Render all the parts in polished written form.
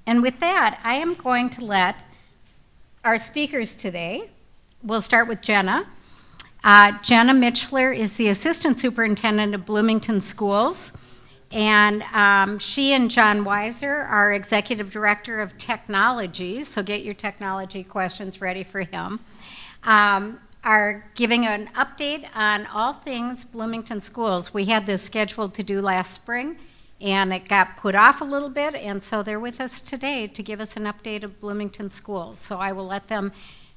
And with that, I am going to let our speakers today, we'll start with Jenna. Jenna Mitchler is the Assistant Superintendent of Bloomington Schools. And she and John Weisser are Executive Director of Technology, so get your technology questions ready for him, are giving an update on all things Bloomington Schools. We had this scheduled to do last spring, and it got put off a little bit, and so they're with us today to give us an update of Bloomington Schools. So I will let them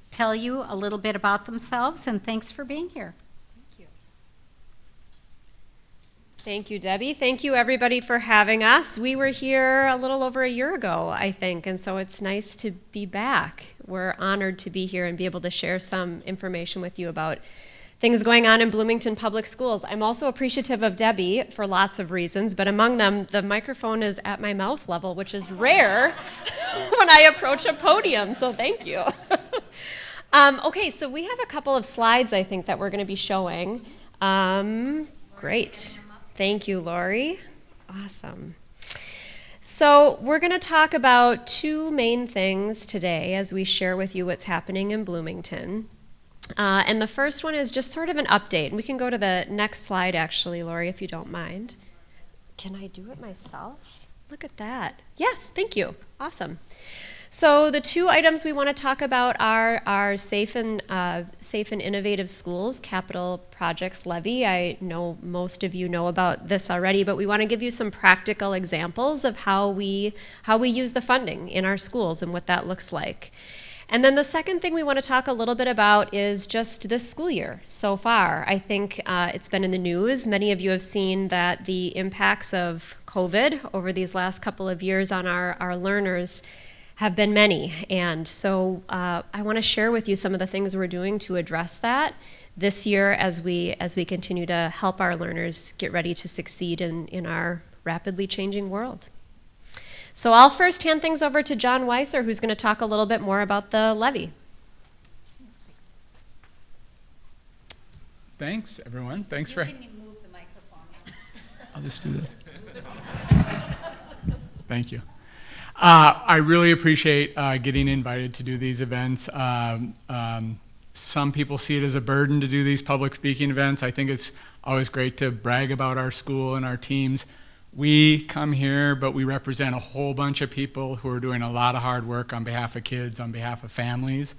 tell you a little bit about themselves, and thanks for being here. Thank you, Debbie. Thank you, everybody, for having us. We were here a little over a year ago, I think, and so it's nice to be back. We're honored to be here and be able to share some information with you about things going on in Bloomington Public Schools. I'm also appreciative of Debbie for lots of reasons, but among them, the microphone is at my mouth level, which is rare when I approach a podium, so thank you. Okay, so we have a couple of slides, I think, that we're going to be showing. Great. Thank you, Lori. Awesome. So we're going to talk about two main things today as we share with you what's happening in Bloomington. And the first one is just sort of an update. We can go to the next slide, actually, Lori, if you don't mind. Can I do it myself? Look at that. Yes, thank you. Awesome. So the two items we want to talk about are our safe and innovative schools capital projects levy. I know most of you know about this already, but we want to give you some practical examples of how we use the funding in our schools and what that looks like. And then the second thing we want to talk a little bit about is just this school year so far. I think it's been in the news. Many of you have seen that the impacts of COVID over these last couple of years on our learners have been many, and so I want to share with you some of the things we're doing to address that this year as we continue to help our learners get ready to succeed in our rapidly changing world. So I'll first hand things over to John Weisser, who's going to talk a little bit more about the levy. Thanks, everyone. Thanks for. You can move the microphone. I'll just do that. Thank you. I really appreciate getting invited to do these events. Some people see it as a burden to do these public speaking events. I think it's always great to brag about our school and our teams. We come here, but we represent a whole bunch of people who are doing a lot of hard work on behalf of kids, on behalf of families.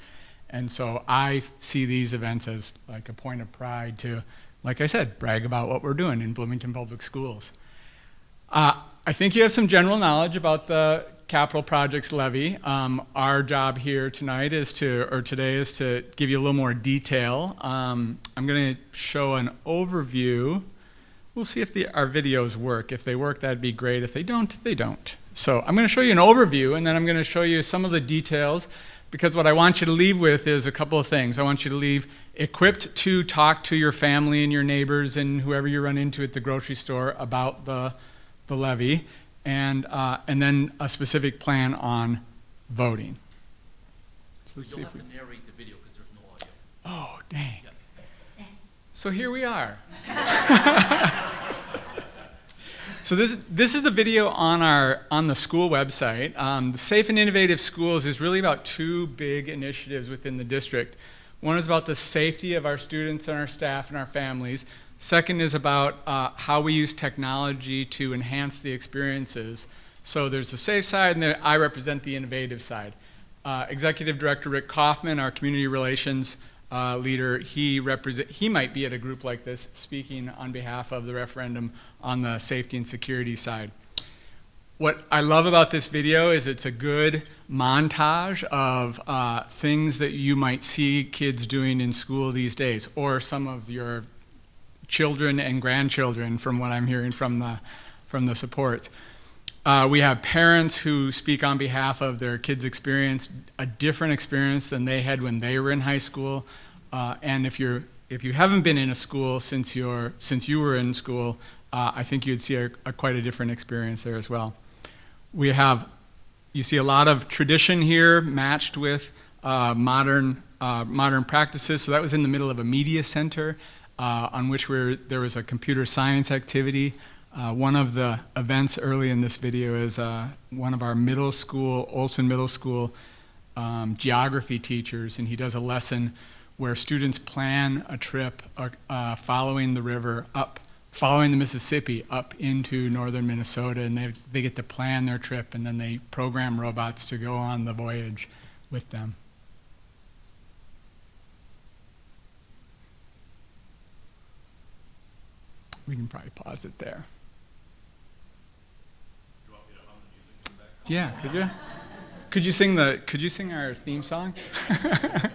And so I see these events as like a point of pride to, like I said, brag about what we're doing in Bloomington Public Schools. I think you have some general knowledge about the capital projects levy. Our job here today is to give you a little more detail. I'm going to show an overview. We'll see if our videos work. If they work, that'd be great. If they don't, they don't. So I'm going to show you an overview, and then I'm going to show you some of the details, because what I want you to leave with is a couple of things. I want you to leave equipped to talk to your family and your neighbors and whoever you run into at the grocery store about the levy, and then a specific plan on voting. So let's see if we narrate the video because there's no audio. Oh, dang. Yeah. So here we are. So this is the video on the school website. The Safe and Innovative Schools is really about two big initiatives within the district. One is about the safety of our students and our staff and our families. Second is about how we use technology to enhance the experiences. So there's the safe side, and then I represent the innovative side. Executive Director Rick Kaufman, our community relations leader, he might be at a group like this speaking on behalf of the referendum on the safety and security side. What I love about this video is it's a good montage of things that you might see kids doing in school these days, or some of your children and grandchildren, from what I'm hearing from the supports. We have parents who speak on behalf of their kids' experience, a different experience than they had when they were in high school. And if you haven't been in a school since you were in school, I think you'd see quite a different experience there as well. You see a lot of tradition here matched with modern practices. So that was in the middle of a media center on which there was a computer science activity. One of the events early in this video is one of our middle school, Olson Middle School geography teachers, and he does a lesson where students plan a trip following the river following the Mississippi up into northern Minnesota, and they get to plan their trip, and then they program robots to go on the voyage with them. We can probably pause it there. You want me to hum the music in the background? Yeah, could you? Could you sing our theme song? And then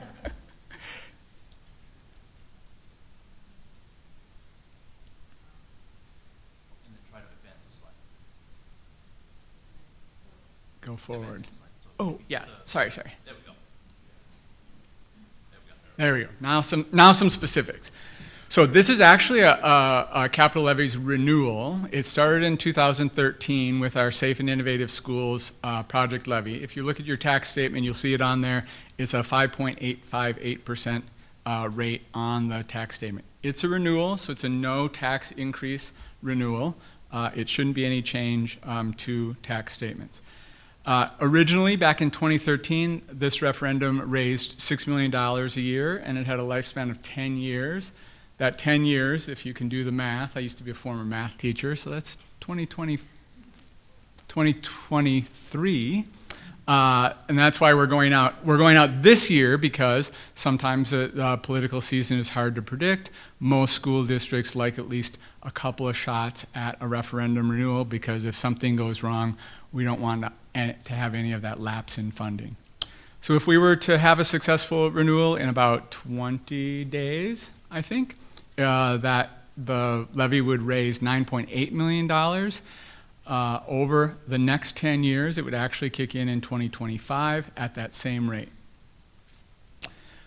try to advance the slide. Go forward. Advance the slide. So Oh, yeah, sorry. there we go. There we go. There we go. Now some specifics. So this is actually a capital levies renewal. It started in 2013 with our Safe and Innovative Schools project levy. If you look at your tax statement, you'll see it on there. It's a 5.858% rate on the tax statement. It's a renewal, so it's a no tax increase renewal. It shouldn't be any change to tax statements. Originally, back in 2013, this referendum raised $6 million a year, and it had a lifespan of 10 years. That 10 years, if you can do the math, I used to be a former math teacher, so that's 2023. And that's why we're going out. We're going out this year because sometimes the political season is hard to predict. Most school districts like at least a couple of shots at a referendum renewal, because if something goes wrong, we don't want to have any of that lapse in funding. So if we were to have a successful renewal in about 20 days, I think, that the levy would raise $9.8 million. Over the next 10 years, it would actually kick in 2025 at that same rate.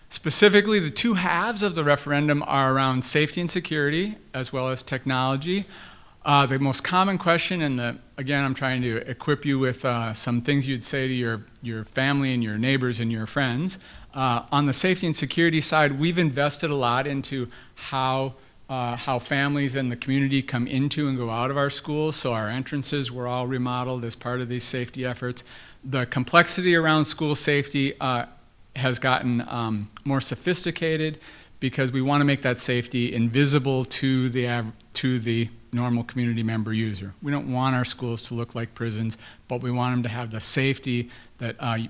Specifically, the two halves of the referendum are around safety and security, as well as technology. The most common question, and again, I'm trying to equip you with some things you'd say to your family and your neighbors and your friends. On the safety and security side, we've invested a lot into how families and the community come into and go out of our schools. So our entrances were all remodeled as part of these safety efforts. The complexity around school safety has gotten more sophisticated, because we want to make that safety invisible to the normal community member user. We don't want our schools to look like prisons, but we want them to have the safety that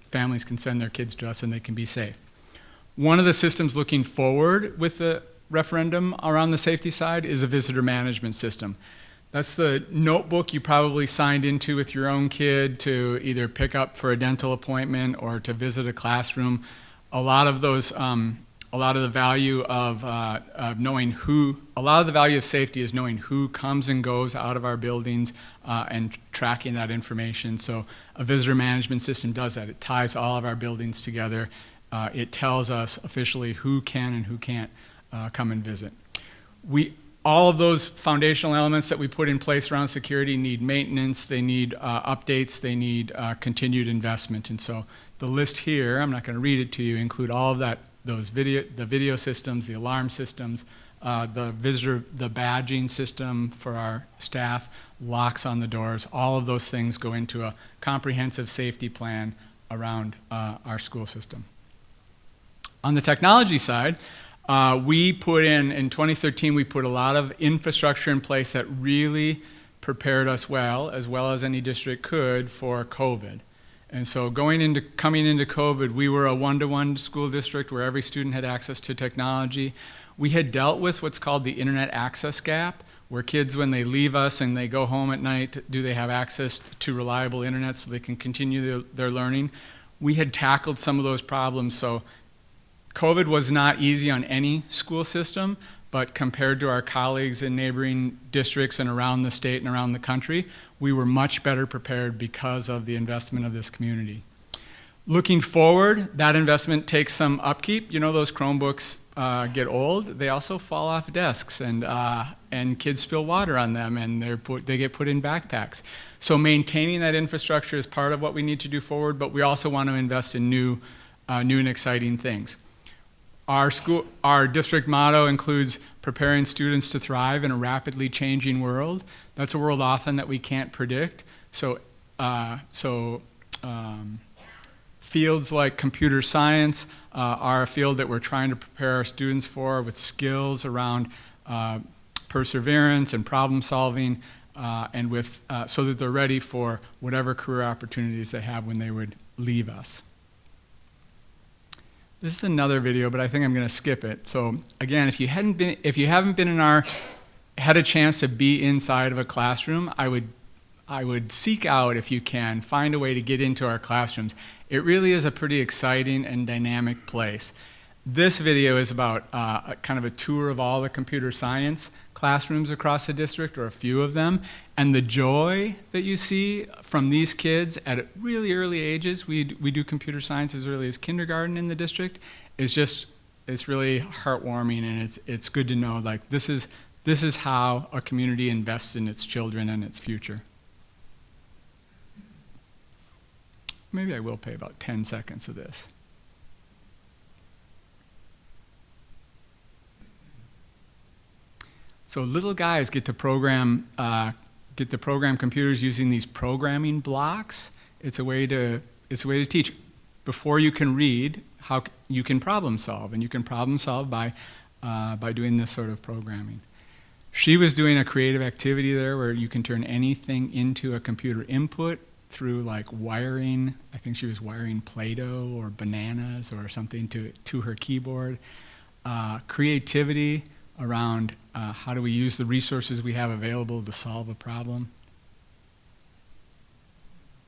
families can send their kids to us and they can be safe. One of the systems looking forward with the referendum around the safety side is a visitor management system. That's the notebook you probably signed into with your own kid to either pick up for a dental appointment or to visit a classroom. A lot of the value of safety is knowing who comes and goes out of our buildings and tracking that information. So a visitor management system does that. It ties all of our buildings together. It tells us officially who can and who can't come and visit. All of those foundational elements that we put in place around security need maintenance, they need updates, they need continued investment. And so the list here, I'm not going to read it to you, include all of that, the video systems, the alarm systems, the badging system for our staff, locks on the doors. All of those things go into a comprehensive safety plan around our school system. On the technology side, we put in 2013, we put a lot of infrastructure in place that really prepared us well as any district could, for COVID. And so coming into COVID, we were a one-to-one school district where every student had access to technology. We had dealt with what's called the internet access gap, where kids, when they leave us and they go home at night, do they have access to reliable internet so they can continue their learning? We had tackled some of those problems. So COVID was not easy on any school system, but compared to our colleagues in neighboring districts and around the state and around the country, we were much better prepared because of the investment of this community. Looking forward, that investment takes some upkeep. You know, those Chromebooks get old. They also fall off desks, and kids spill water on them, and they get put in backpacks. So maintaining that infrastructure is part of what we need to do forward, but we also want to invest in new and exciting things. Our district motto includes preparing students to thrive in a rapidly changing world. That's a world often that we can't predict. So fields like computer science are a field that we're trying to prepare our students for with skills around perseverance and problem solving, and with so that they're ready for whatever career opportunities they have when they would leave us. This is another video, but I think I'm going to skip it. So again, if you haven't been had a chance to be inside of a classroom, I would seek out, if you can, find a way to get into our classrooms. It really is a pretty exciting and dynamic place. This video is about kind of a tour of all the computer science classrooms across the district, or a few of them, and the joy that you see from these kids at really early ages. We do computer science as early as kindergarten in the district. It's really heartwarming, and it's good to know, like, this is how a community invests in its children and its future. Maybe I will pay about 10 seconds of this. So little guys get to program computers using these programming blocks. It's a way to teach. Before you can read, how you can problem solve, and you can problem solve by doing this sort of programming. She was doing a creative activity there where you can turn anything into a computer input through, like, wiring. I think she was wiring Play-Doh or bananas or something to her keyboard. Creativity around how do we use the resources we have available to solve a problem.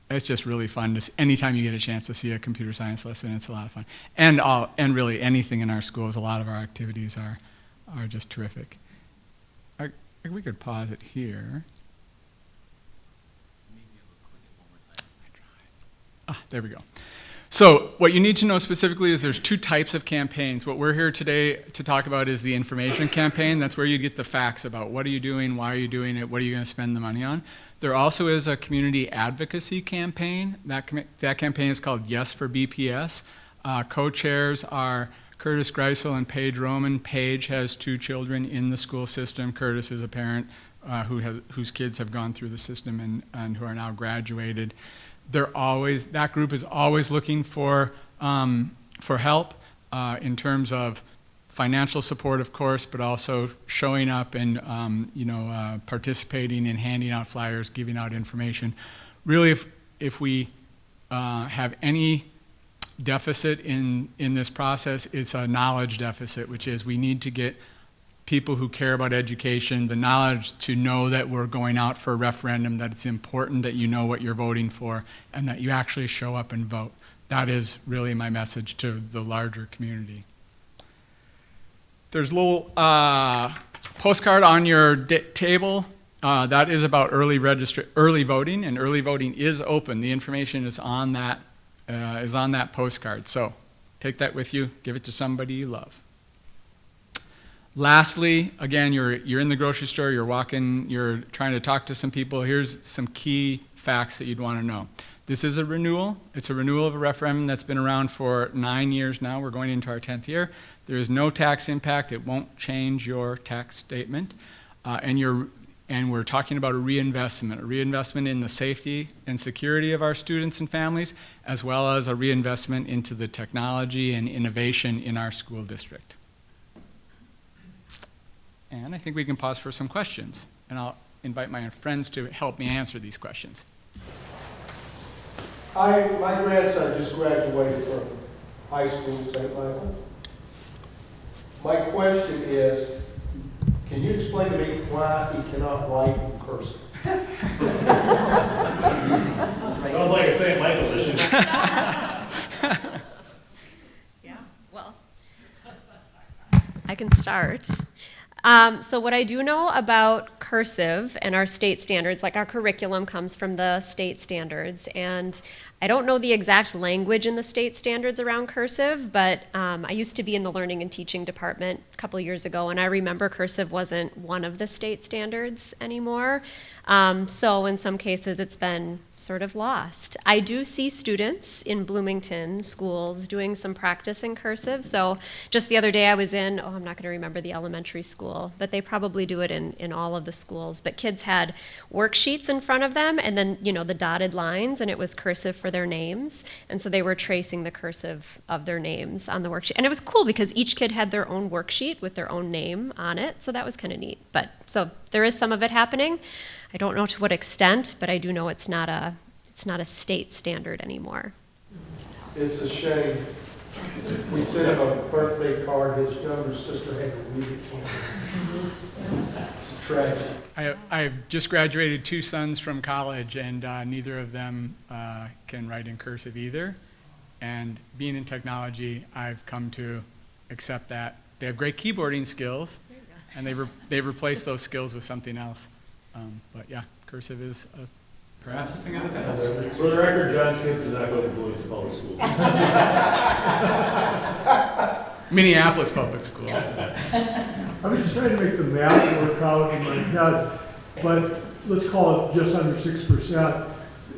It's just really fun. Anytime you get a chance to see a computer science lesson, it's a lot of fun. And really anything in our schools, a lot of our activities are just terrific. We could pause it here. There we go. So what you need to know specifically is there's two types of campaigns. What we're here today to talk about is the information campaign. That's where you get the facts about what are you doing, why are you doing it, what are you going to spend the money on. There also is a community advocacy campaign. That campaign is called Yes for BPS. Co-chairs are Curtis Greisel and Paige Roman. Paige has 2 children in the school system. Curtis is a parent whose kids have gone through the system and who are now graduated. That group is always looking for help in terms of financial support, of course, but also showing up and participating in handing out flyers, giving out information. Really, if we have any deficit in this process, it's a knowledge deficit, which is we need to get people who care about education the knowledge to know that we're going out for a referendum, that it's important that you know what you're voting for, and that you actually show up and vote. That is really my message to the larger community. There's a little postcard on your table that is about early voting, and early voting is open. The information is on that postcard. So take that with you, give it to somebody you love. Lastly, again, you're in the grocery store, you're trying to talk to some people. Here's some key facts that you'd want to know. This is a renewal. It's a renewal of a referendum that's been around for 9 years now. We're going into our 10th year. There is no tax impact. It won't change your tax statement. And we're talking about a reinvestment in the safety and security of our students and families, as well as a reinvestment into the technology and innovation in our school district. And I think we can pause for some questions, and I'll invite my friends to help me answer these questions. My grandson just graduated from high school in St. Michael. My question is, can you explain to me why he cannot write in cursive? Sounds like a St. Michael issue. Yeah, well, I can start. So what I do know about cursive and our state standards, like our curriculum comes from the state standards, and I don't know the exact language in the state standards around cursive, but I used to be in the learning and teaching department a couple years ago, and I remember cursive wasn't one of the state standards anymore. So in some cases it's been sort of lost. I do see students in Bloomington schools doing some practice in cursive. So just the other day I was in, I'm not going to remember the elementary school, but they probably do it in all of the schools. But kids had worksheets in front of them and then, the dotted lines, and it was cursive for their names. And so they were tracing the cursive of their names on the worksheet. And it was cool because each kid had their own worksheet with their own name on it. So that was kind of neat. But so there is some of it happening. I don't know to what extent, but I do know it's not a state standard anymore. It's a shame. We sent him a birthday card, his younger sister had to read it to him. It's tragic. I've just graduated 2 sons from college, and neither of them can write in cursive either. And being in technology, I've come to accept that. They have great keyboarding skills, and they've replaced those skills with something else. But yeah, cursive is perhaps a thing of the past. For the record, John Smith did not go to Bloomington Public School. Minneapolis Public Schools. I was just trying to make the math work out in my head, but let's call it just under 6%.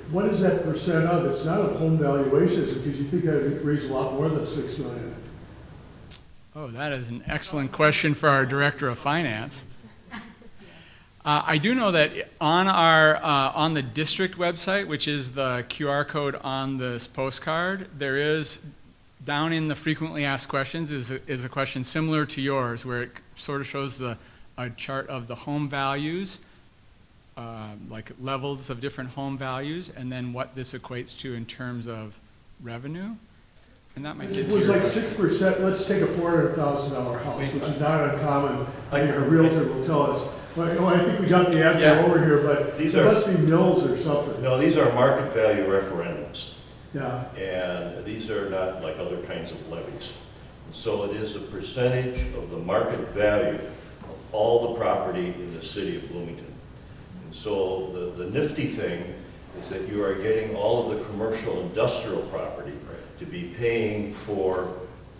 What is that percent of? It's not a home valuation, because you think that would raise a lot more than $6 million. Oh, that is an excellent question for our Director of Finance. I do know that on the district website, which is the QR code on this postcard, there is, down in the frequently asked questions, is a question similar to yours, where it sort of shows a chart of the home values, like levels of different home values, and then what this equates to in terms of revenue. And that might get It to was your like question. 6%. Let's take a $400,000 house, which is not uncommon. I think a realtor will tell us. Well, I think we got the answer Yeah. over here, but there must be mills or something. No, these are market value referendums. Yeah. And these are not like other kinds of levies. So it is a percentage of the market value of all the property in the city of Bloomington. And so the nifty thing is that you are getting all of the commercial industrial property to be paying for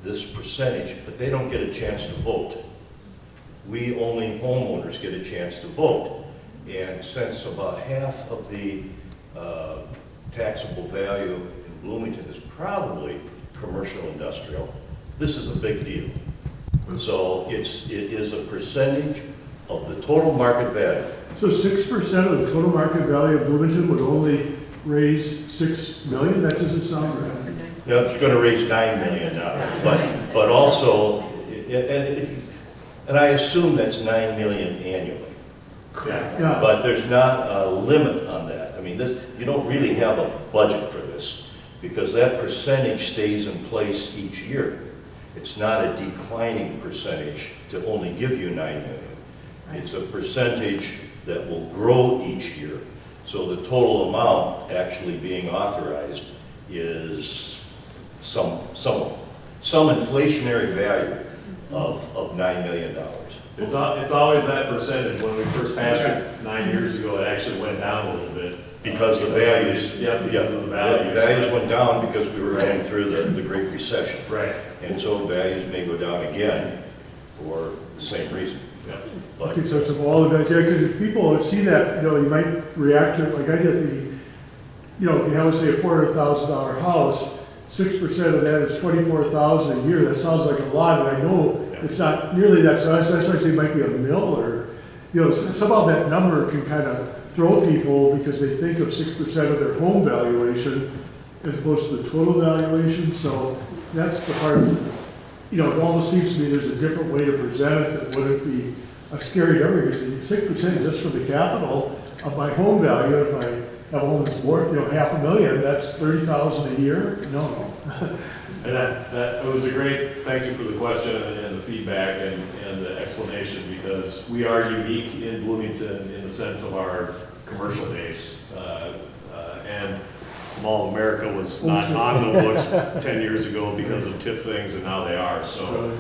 this percentage, but they don't get a chance to vote. We only homeowners get a chance to vote. And since about half of the taxable value in Bloomington is probably commercial industrial, this is a big deal. So it is a percentage of the total market value. So 6% of the total market value of Bloomington would only raise $6 million? That doesn't sound right. Now, it's going to raise $9 million, but also, and I assume that's $9 million annually. Yeah. But there's not a limit on that. I mean, you don't really have a budget for this, because that percentage stays in place each year. It's not a declining percentage to only give you $9 million. It's a percentage that will grow each year. So the total amount actually being authorized is some inflationary value of $9 million. It's always that percentage. When we first passed it 9 years ago, it actually went down a little bit. Because the values, because of the values. values went down because we were going through the Great Recession. Right. And so values may go down again for the same reason. Yeah. But Okay, so it's of all events, yeah, because if people see that, you might react to it, like I did if you have, say, a $400,000 house, 6% of that is $24,000 a year. That sounds like a lot, and I know it's not nearly that. So that's why I say it might be a mill, or somehow that number can kind of throw people because they think of 6% of their home valuation as opposed to the total valuation. So that's the part. It almost seems to me there's a different way to present it that wouldn't be a scary number. Because 6% just for the capital of my home value, if I have a home that's worth $500,000, that's $30,000 a year. No. And that was a great, thank you for the question and the feedback and the explanation, because we are unique in Bloomington in the sense of our commercial base. And Mall of America was not on the books 10 years ago because of TIF things, and now they are. So,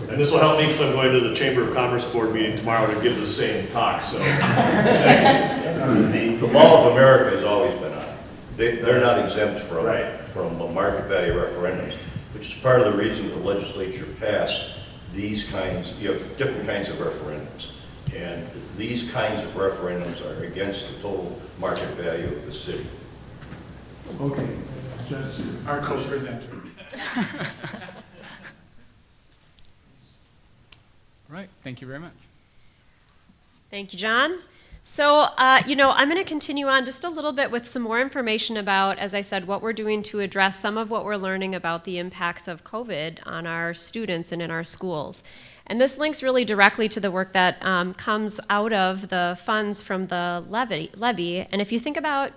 and this will help me because I'm going to the Chamber of Commerce Board meeting tomorrow to give the same talk. So, the Mall of America has always been on. They're not exempt from market value referendums, which is part of the reason the legislature passed these kinds, different kinds of referendums. And these kinds of referendums are against the total market value of the city. Okay. That's- Our co-presenter. All right, thank you very much. Thank you, John. So, I'm going to continue on just a little bit with some more information about, as I said, what we're doing to address some of what we're learning about the impacts of COVID on our students and in our schools. And this links really directly to the work that comes out of the funds from the levy. And if you think about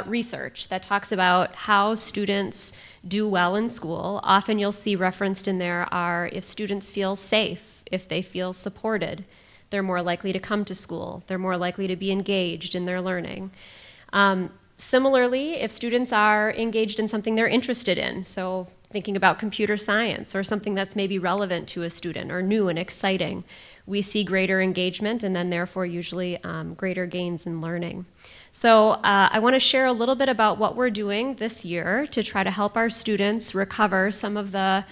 research that talks about how students do well in school, often you'll see referenced in there are if students feel safe, if they feel supported, they're more likely to come to school. They're more likely to be engaged in their learning. Similarly, if students are engaged in something they're interested in, so thinking about computer science or something that's maybe relevant to a student or new and exciting, we see greater engagement and then therefore usually greater gains in learning. So I want to share a little bit about what we're doing this year to try to help our students recover some of the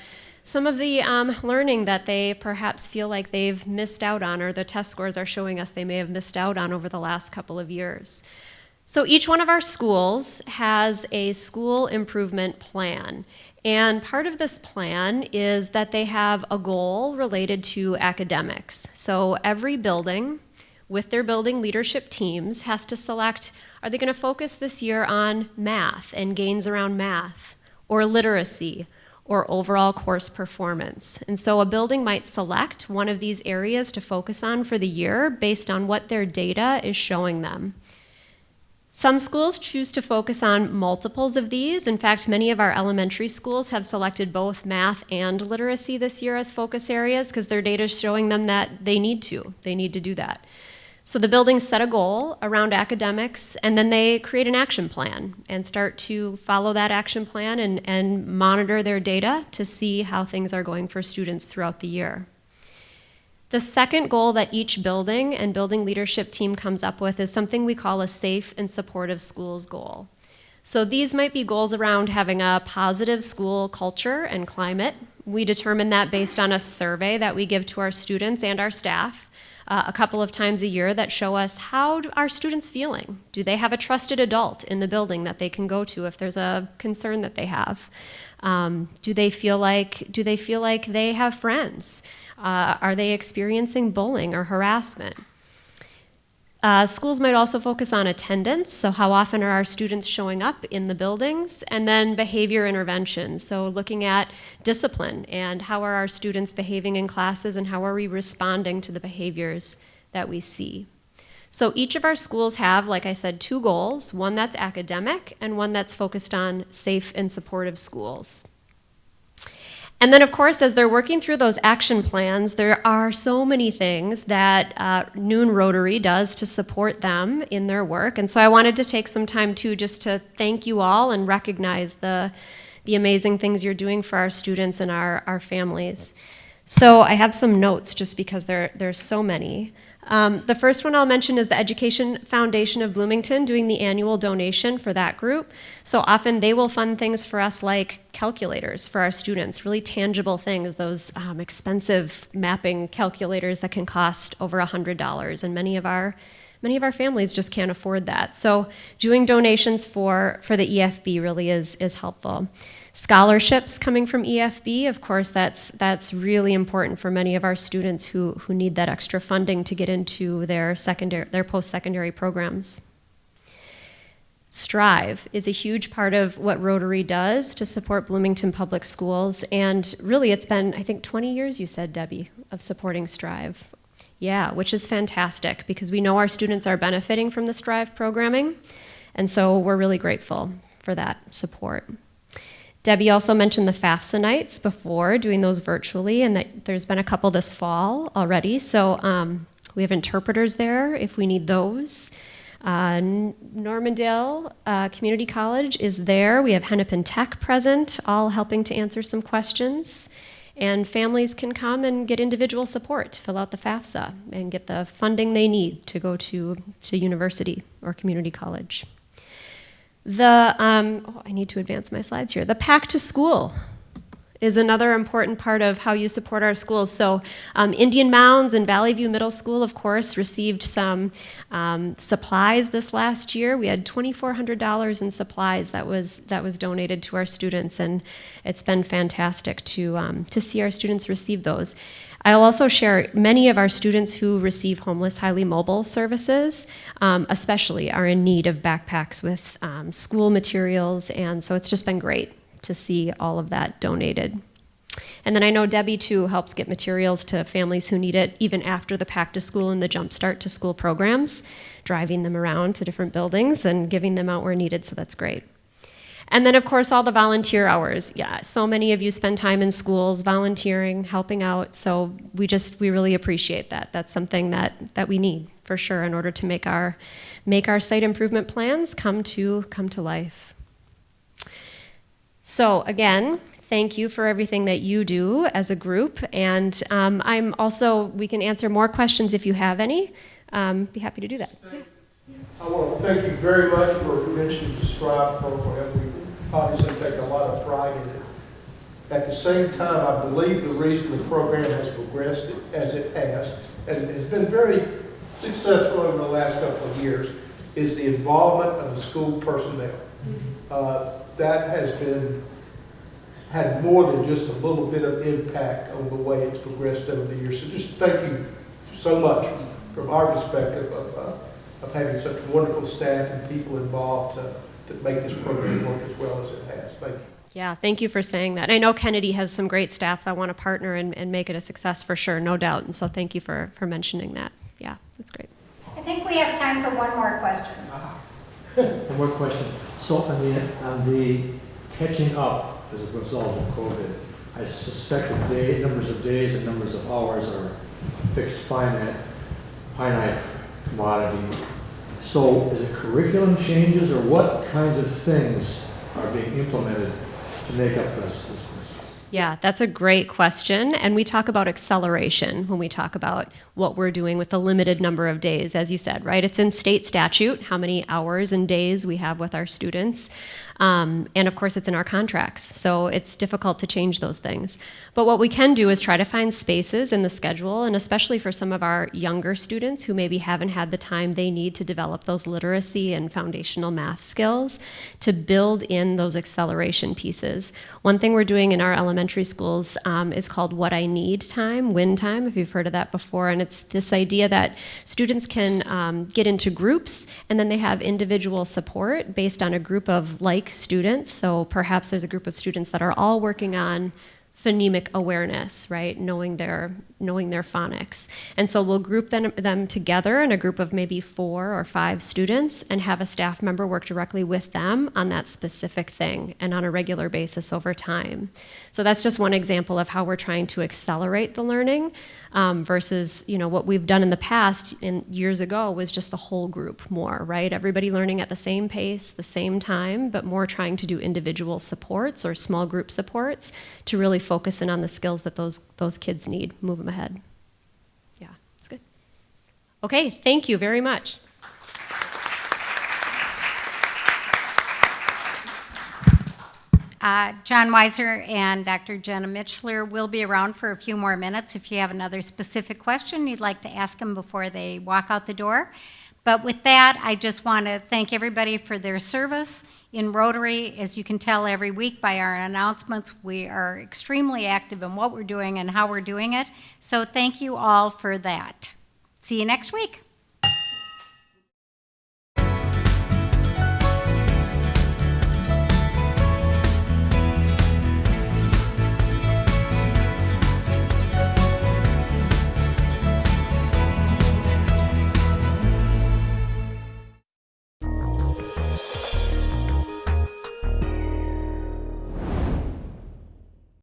learning that they perhaps feel like they've missed out on, or the test scores are showing us they may have missed out on over the last couple of years. So each one of our schools has a school improvement plan. And part of this plan is that they have a goal related to academics. So every building, with their building leadership teams, has to select, are they going to focus this year on math and gains around math, or literacy, or overall course performance. And so a building might select one of these areas to focus on for the year based on what their data is showing them. Some schools choose to focus on multiples of these. In fact, many of our elementary schools have selected both math and literacy this year as focus areas because their data is showing them that they need to do that. So the buildings set a goal around academics, and then they create an action plan and start to follow that action plan and monitor their data to see how things are going for students throughout the year. The second goal that each building and building leadership team comes up with is something we call a safe and supportive schools goal. So these might be goals around having a positive school culture and climate. We determine that based on a survey that we give to our students and our staff a couple of times a year that show us how are students feeling. Do they have a trusted adult in the building that they can go to if there's a concern that they have? Do they feel like they have friends? Are they experiencing bullying or harassment? Schools might also focus on attendance, so how often are our students showing up in the buildings, and then behavior intervention, so looking at discipline and how are our students behaving in classes and how are we responding to the behaviors that we see. So each of our schools have, like I said, two goals, one that's academic and one that's focused on safe and supportive schools. And then, of course, as they're working through those action plans, there are so many things that Noon Rotary does to support them in their work. And so I wanted to take some time, too, just to thank you all and recognize the amazing things you're doing for our students and our families. So I have some notes just because there's so many. The first one I'll mention is the Education Foundation of Bloomington doing the annual donation for that group. So often they will fund things for us like calculators for our students, really tangible things, those expensive mapping calculators that can cost over $100, and many of our families just can't afford that. So doing donations for the EFB really is helpful. Scholarships coming from EFB, of course, that's really important for many of our students who need that extra funding to get into their post-secondary programs. Strive is a huge part of what Rotary does to support Bloomington Public Schools, and really it's been, I think, 20 years, you said, Debbie, of supporting Strive. Yeah, which is fantastic because we know our students are benefiting from the Strive programming, and so we're really grateful for that support. Debbie also mentioned the FAFSA nights before, doing those virtually, and that there's been a couple this fall already. So we have interpreters there if we need those. Normandale Community College is there. We have Hennepin Tech present, all helping to answer some questions. And families can come and get individual support to fill out the FAFSA and get the funding they need to go to university or community college. I need to advance my slides here. The Pack to School is another important part of how you support our schools. So Indian Mounds and Valley View Middle School, of course, received some supplies this last year. We had $2,400 in supplies that was donated to our students, and it's been fantastic to see our students receive those. I'll also share many of our students who receive homeless highly mobile services, especially are in need of backpacks with school materials, and so it's just been great to see all of that donated. And then I know Debbie too helps get materials to families who need it even after the Pack to School and the Jumpstart to School programs, driving them around to different buildings and giving them out where needed, so that's great. And then of course all the volunteer hours. Yeah, so many of you spend time in schools volunteering, helping out, so we really appreciate that. That's something that we need for sure in order to make our site improvement plans come to life. So again, thank you for everything that you do as a group, and we can answer more questions if you have any. Be happy to do that. Yeah. I want to thank you very much for mentioning the STRIVE program. We obviously take a lot of pride in it. At the same time, I believe the reason the program has progressed as it has, and has been very successful over the last couple of years, is the involvement of the school personnel. That has had more than just a little bit of impact on the way it's progressed over the years. So just thank you so much from our perspective of having such wonderful staff and people involved to make this program work as well as it has. Thank you. Yeah, thank you for saying that. I know Kennedy has some great staff that want to partner and make it a success for sure, no doubt. And so thank you for mentioning that. Yeah, that's great. I think we have time for one more question. One more question. So on the catching up as a result of COVID, I suspect the numbers of days and numbers of hours are a fixed finite commodity. So is it curriculum changes, or what kinds of things are being implemented to make up for this? Yeah, that's a great question. And we talk about acceleration when we talk about what we're doing with the limited number of days, as you said, right? It's in state statute, how many hours and days we have with our students. And of course, it's in our contracts. So it's difficult to change those things. But what we can do is try to find spaces in the schedule, and especially for some of our younger students who maybe haven't had the time they need to develop those literacy and foundational math skills, to build in those acceleration pieces. One thing we're doing in our elementary schools is called What I Need Time, WIN time, if you've heard of that before. And it's this idea that students can get into groups, and then they have individual support based on a group of like students. So perhaps there's a group of students that are all working on phonemic awareness, right? Knowing their phonics. And so we'll group them together in a group of maybe 4 or 5 students and have a staff member work directly with them on that specific thing and on a regular basis over time. So that's just one example of how we're trying to accelerate the learning versus, what we've done in the past years ago was just the whole group more, right? Everybody learning at the same pace, the same time, but more trying to do individual supports or small group supports to really focus in on the skills that those kids need, move them ahead. Yeah, that's good. Okay, thank you very much. John Weisser and Dr. Jenna Mitchler will be around for a few more minutes if you have another specific question you'd like to ask them before they walk out the door. But with that, I just want to thank everybody for their service in Rotary. As you can tell every week by our announcements, we are extremely active in what we're doing and how we're doing it. So thank you all for that. See you next week.